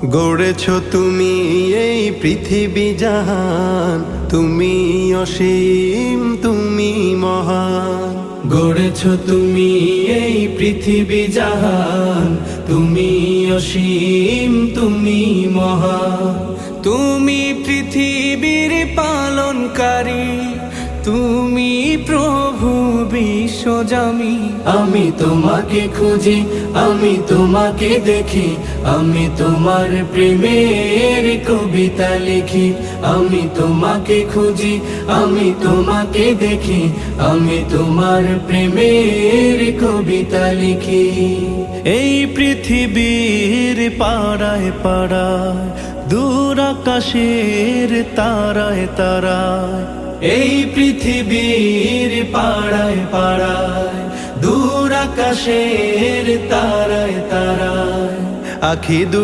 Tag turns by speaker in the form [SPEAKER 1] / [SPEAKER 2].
[SPEAKER 1] গড়েছ তুমি এই পৃথিবী জাহান, তুমি অসীম তুমি মহান।
[SPEAKER 2] গড়েছ তুমি এই পৃথিবী জাহান, তুমি অসীম তুমি মহান। তুমি পৃথিবীর পালনকারী, তুমি প্রভু বিশ্বজামি। আমি তোমাকে খুঁজি, আমি তোমাকে দেখি, আমি তোমার প্রেমের কবিতা লিখি। আমি তোমাকে খুঁজি, আমি তোমাকে দেখি, আমি তোমার প্রেমের কবিতা লিখি।
[SPEAKER 3] এই পৃথিবীর পাড়ায় পাড়ায়, দূর আকাশের তারায় তারায়।
[SPEAKER 2] এই পৃথিবীর পাড়ায় পাড়ায়, দূর আকাশের তারায় তারায়।
[SPEAKER 1] আখি